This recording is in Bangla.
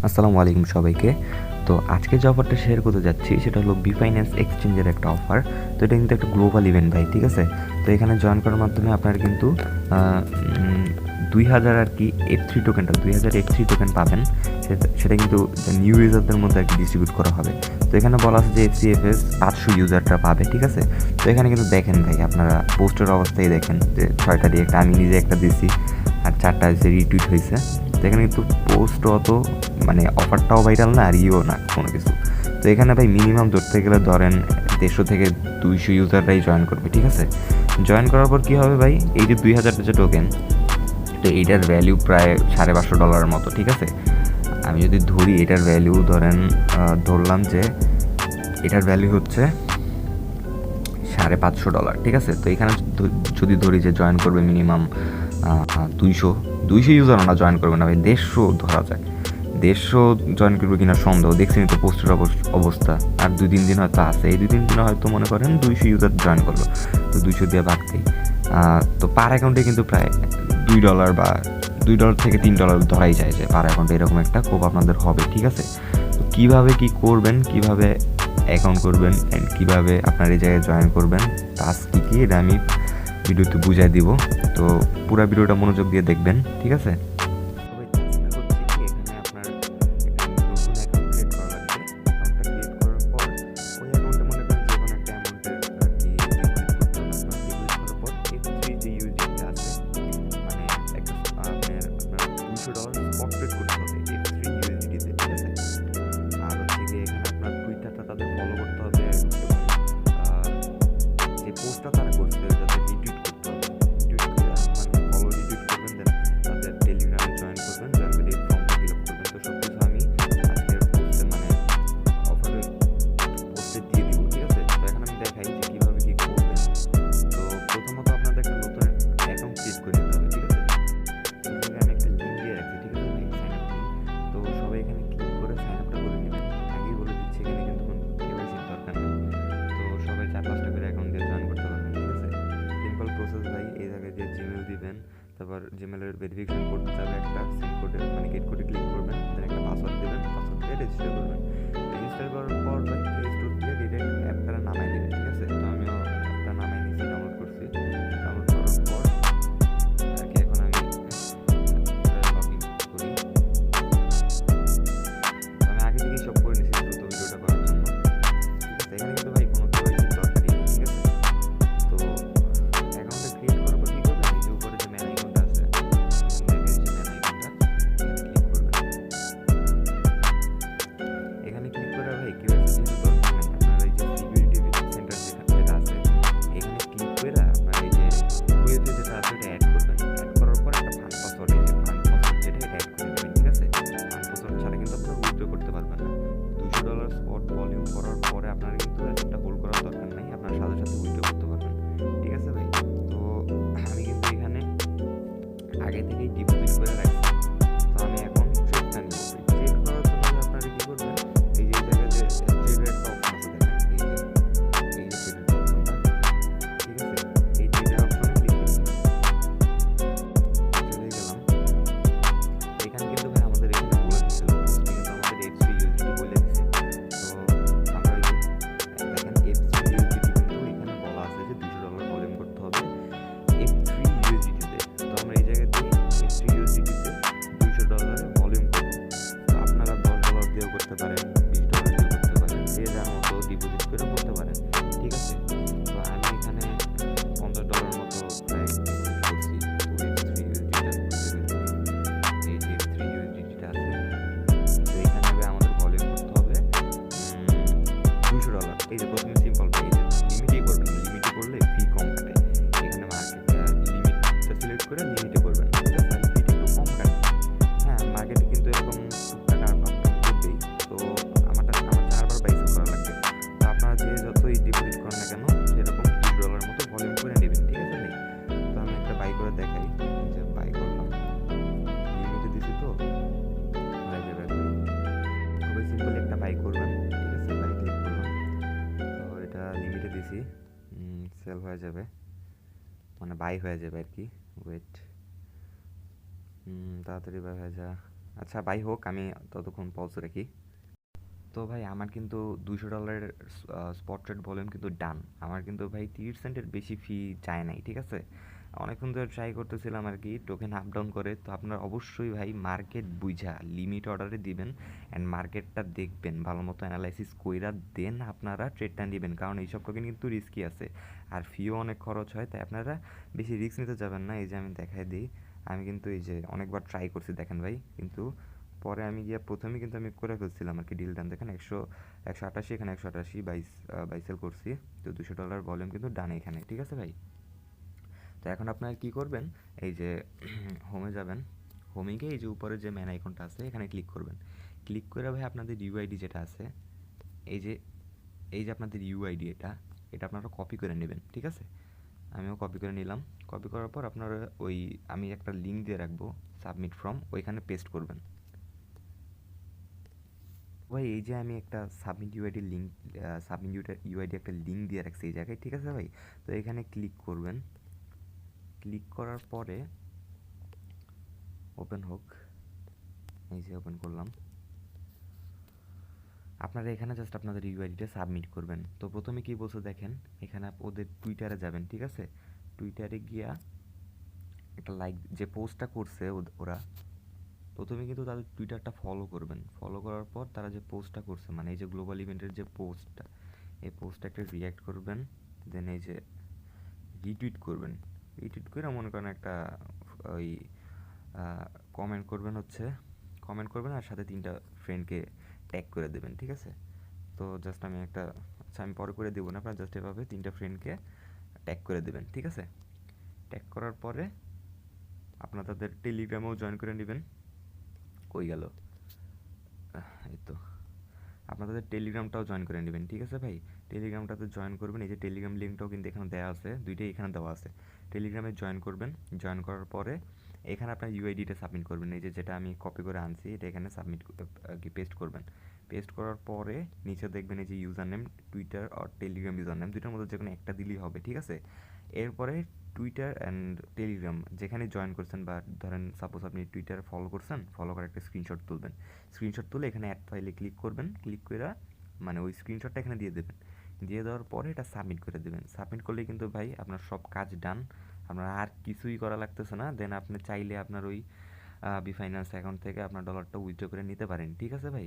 আসসালামু আলাইকুম সবাইকে। তো আজকে যে অফারটা শেয়ার করতে যাচ্ছি সেটা হলো বিফাইন্যান্স এক্সচেঞ্জের একটা অফার। তো এটা কিন্তু একটা গ্লোবাল ইভেন্ট ভাই, ঠিক আছে? তো এখানে জয়েন করার মাধ্যমে আপনার কিন্তু 2000 আর কি F3 টোকেনটা 2000 F3 টোকেন পাবেন। সেটা কিন্তু নিউ ইউজারদের মধ্যে আর কি ডিস্ট্রিবিউট করা হবে। তো এখানে বলা আছে যে FCFS 500 ইউজারটা পাবে, ঠিক আছে? তো এখানে কিন্তু দেখেন ভাই, আপনারা পোস্টের অবস্থায় দেখেন যে 6টা দিয়ে একটা আমি নিজে একটা দিয়েছি আর 4টা হচ্ছে রিটুইট হয়েছে। তো এখানে কিন্তু পোস্ট অত মানে অফারটাও ভাইরাল না আর ইও না কোনো কিছু। তো এখানে ভাই মিনিমাম ধরতে গেলে ধরেন 150 থেকে 200 ইউজাররাই জয়েন করবে, ঠিক আছে? জয়েন করার পর কী হবে ভাই, এই যে 2000 যে টোকেন, তো এইটার ভ্যালু প্রায় $550 মতো, ঠিক আছে? আমি যদি ধরি এটার ভ্যালু ধরলাম যে এটার ভ্যালু হচ্ছে $550, ঠিক আছে? তো এখানে যদি ধরি যে জয়েন করবে মিনিমাম 200 ইউজার, না জয়েন করবে না ভাই, 150 ধরা যায়। 150 জয়েন করবে কিনা সন্দেহ, দেখছি তো পোস্টের অবস্থা। আর 2-3 দিন হয়তো আছে, এই 2-3 দিনে হয়তো মনে করেন 200 ইউজার জয়েন করলো, তো 200 দিয়ে ভাগতেই তো পার অ্যাকাউন্টে কিন্তু প্রায় $2 বা $2 থেকে $3 ধরাই যায় যে পার অ্যাকাউন্টে এরকম একটা কোপ আপনাদের হবে, ঠিক আছে? তো কীভাবে কী করবেন, কীভাবে অ্যাকাউন্ট করবেন অ্যান্ড কীভাবে আপনার এই জায়গায় জয়েন করবেন, টাস্ক কী এটা আমি ভিডিওতে বুঝাই দিব। তো পুরো ভিডিওটা মনোযোগ দিয়ে দেখবেন, ঠিক আছে? তারপর জিমেলের ভেরিফিকেশন কোড যাবে, একটা সিম কোডে মানে গেট কোডে ক্লিক করবেন, দেন একটা পাসওয়ার্ড দেবেন, পাসওয়ার্ড দিয়ে রেজিস্টার করবেন। রেজিস্টার করার পর ভাই প্লে স্টোর দিয়ে ডিরেক্ট অ্যাপটা নামাই দেবেন, ঠিক আছে? তো আমিও অ্যাপটা নামাই নিয়েছি, ডাউনলোড করছি। ডাউনলোড করার পর আর কি এখন আমি লগ ইন করি। আমি আগে থেকেই সব করে নিয়েছি দ্রুত ভিডিওটা করার জন্য, ঠিক আছে? এখানে কিন্তু ভাই কোনো কেওয়াইসির দরকারই নেই, ঠিক আছে? তো অ্যাকাউন্টটা ক্রিয়েট করার পর কী করবেন, এই যে উপরে যে ম্যান আইকনটা আছে, এখানে ক্লিক করে ভাই কেওয়াইসি যেহেতু দরকার নেই, আপনার এই যে সিকিউরিটি সেন্টার যেটা আছে এখানে ক্লিক করে আপনার এই যে ওয়েতে যেটা আছে এটা অ্যাড করবেন। অ্যাড করার পর একটা ফান্ড পাসওয়ার্ড, এই যে ফান্ড পাসওয়ার্ড যেটা এটা অ্যাড করে দেবেন, ঠিক আছে? ফান্ড পাসওয়ার্ড ছাড়া কিন্তু আপনারা উইথড্র করতে পারবেন না। $200 স্পট ভলিউম করার পরে আপনার কিন্তু একটা হোল্ড করার দরকার নেই, আপনার সাথে সাথে উইথড্র করতে পারবেন, ঠিক আছে ভাই? তো আমি কিন্তু এখানে আগে থেকেই ডিপোজিট করে রাখছি। তো আমি এখন ট্রেডটা নিব। ট্রেড করার জন্য আপনারা কি করবেন, এই যে জায়গায় যে ট্রেডের একটা অপশন আছে দেখেন, এই যে ট্রেডের অপশনটা, ঠিক আছে? এই ট্রেডের অপশনে ক্লিক করবেন। চলে গেলাম। এখানে কিন্তু ভাই আমাদের এখানে বলে দিচ্ছিল পোস্টে কিন্তু আমাদের F3 USDT বলে দিচ্ছে। তো আমরা এই যে দেখেন F3 USDT কিন্তু এখানে বলা আছে যে $200 ভলিউম করতে হবে F3 USDT তে। তো আমরা এই জায়গায় দিয়ে F3 USDT তে $200 ভলিউম করব। তো আপনারা $10 দিয়েও করতে পারেন, $20 দিয়েও করতে পারেন, যে যার মতো ডিপোজিট করে করতে পারেন, ঠিক আছে? তো আমি এখানে $50 মতো প্রায় ডিপোজিট করছি। তো F3 USDT এই যে F3 USDT আছে, তো এখানে আমাদের ভলিউম করতে হবে $200। এই যে প্রথমে সিম্পল এই যে লিমিটেই করবেন, লিমিটে করলে ফি কম কাটে। এখানে মার্কেট লিমিটটা সিলেক্ট করে লিমিটে করবেন, ঠিক আছে? তাহলে ফিটা একটু কম কাটে। হ্যাঁ, মার্কেটে কিন্তু এরকম টুকটাক আপ ডাউন করবেই। তো আমার 4বার বাইসেল করা লাগবে। তো আপনারা যে যতই ডিপোজিট করেন না কেন সেরকম $200 মতো ভলিউম করে নেবেন, ঠিক আছে ভাই? তো আমি একটা বাই করে দেখাই, যে বাই করলাম, লিমিটে দিছি তো হয়ে যাবে। খুবই সিম্পল একটা বাই করবেন, ঠিক আছে? বাই ক্লিক করলাম, তো এটা লিমিটে দিছি, সেল হয়ে যাবে, মানে বাই হয়ে যাবে আর কি। ওয়েট, তাড়াতাড়ি বাই হয়ে যা। আচ্ছা ভাই হোক, আমি ততক্ষণ পজ রাখি। তো ভাই আমার কিন্তু $200 স্পট ট্রেড ভলিউম কিন্তু ডান। আমার কিন্তু ভাই 30 সেন্টের বেশি ফি যায় নাই, ঠিক আছে? অনেকক্ষণ ধরে ট্রাই করতেছিলাম আর কি, টোকেন আপ ডাউন করে। তো আপনার অবশ্যই ভাই মার্কেট বুঝা লিমিট অর্ডারে দিবেন, অ্যান্ড মার্কেটটা দেখবেন ভালো মতো অ্যানালাইসিস কইরা, দেন আপনারা ট্রেডটা নেবেন, কারণ এইসব টোকেন কিন্তু রিস্কি আছে আর ফিও অনেক খরচ হয়। তাই আপনারা বেশি রিস্ক নিতে যাবেন না। এই যে আমি দেখাই দিই, আমি কিন্তু এই যে অনেকবার ট্রাই করছি দেখেন ভাই, কিন্তু পরে আমি গিয়ে প্রথমে কিন্তু আমি করে ফেলছিলাম আর কি ডিল ডান। দেখেন 180, এখানে 188 বাইসেল করছি। তো $200 ভলিউম কিন্তু ডান এখানে, ঠিক আছে ভাই? তো এখন আপনারা কী করবেন, এই যে হোমে যাবেন, হোমে গিয়ে এই যে উপরে যে ম্যান আইকনটা আছে এখানে ক্লিক করবেন। ক্লিক করে ভাই আপনাদের ইউআইডি যেটা আছে, এই যে আপনাদের ইউআইডি, এটা এটা আপনারা কপি করে নেবেন, ঠিক আছে? আমিও কপি করে নিলাম। কপি করার পর আপনারা ওই, আমি একটা লিঙ্ক দিয়ে রাখবো সাবমিট ফ্রম, ওইখানে পেস্ট করবেন। ভাই এই যে আমি একটা submit UID link, submit UID একটা লিঙ্ক দিয়ে রাখছি এই জায়গায়, ঠিক আছে ভাই? তো এখানে ক্লিক করবেন। ক্লিক করার পরে ওপেন হোক, এই যে ওপেন করলাম। আপনারা এখানে জাস্ট আপনাদের ইউআইডিটা সাবমিট করবেন। তো প্রথমে কি বলছে দেখেন, এখানে ওদের টুইটারে যাবেন, ঠিক আছে? টুইটারে গিয়া একটা লাইক, যে পোস্টটা করছে ওরা, প্রথমে কিন্তু তাদের টুইটারটা ফলো করবেন। ফলো করার পর তারা যে পোস্টটা করছে, মানে এই যে গ্লোবাল ইভেন্টের যে পোস্টটা, এই পোস্টটা একটা রিয়্যাক্ট করবেন। দেন এই যে রিটুইট করবেন। রিটুইট করে মনে করেন একটা ওই কমেন্ট করবেন, হচ্ছে কমেন্ট করবেন আর সাথে 3টা ফ্রেন্ডকে ট্যাগ করে দেবেন, ঠিক আছে? তো জাস্ট আমি একটা, আচ্ছা আমি পরে করে দেবো না, আপনার জাস্ট এভাবে 3টা ফ্রেন্ডকে ট্যাগ করে দেবেন, ঠিক আছে? ট্যাগ করার পরে আপনার তাদের টেলিগ্রামেও জয়েন করে নেবেন। কই গেল, এই তো, আপনাদের টেলিগ্রামটাও জয়েন করে নেবেন, ঠিক আছে ভাই? টেলিগ্রামটাতে জয়েন করবেন। এই যে টেলিগ্রাম লিঙ্কটাও কিন্তু এখানে দেওয়া আছে, দুইটাই এখানে দেওয়া আছে। টেলিগ্রামে জয়েন করবেন। জয়েন করার পরে এখানে আপনার ইউআইডিটা সাবমিট করবেন। এই যে যেটা আমি কপি করে আনছি এটা এখানে সাবমিট কি পেস্ট করবেন। পেস্ট করার পরে নিচে দেখবেন এই যে ইউজার নেম, টুইটার আর টেলিগ্রাম ইউজার নেম, দুইটার মধ্যে যে কোনো একটা দিলেই হবে, ঠিক আছে? এরপরে টুইটার অ্যান্ড টেলিগ্রাম যেখানে জয়েন করছেন, বা ধরেন সাপোজ আপনি টুইটার ফলো করছেন, ফলো করে একটা স্ক্রিনশট তুলবেন। স্ক্রিনশট তুলে এখানে অ্যাড ফাইলে ক্লিক করবেন। ক্লিক করে মানে ওই স্ক্রিনশটটা এখানে দিয়ে দেবেন। দিয়ে দেওয়ার পরে এটা সাবমিট করে দেবেন। সাবমিট করলে কিন্তু ভাই আপনার সব কাজ ডান, আপনার আর কিছুই করা লাগতেছে না। দেন আপনি চাইলে আপনার ওই বিফাইন্যান্স অ্যাকাউন্ট থেকে আপনার ডলারটা উইথড্র করে নিতে পারেন, ঠিক আছে ভাই?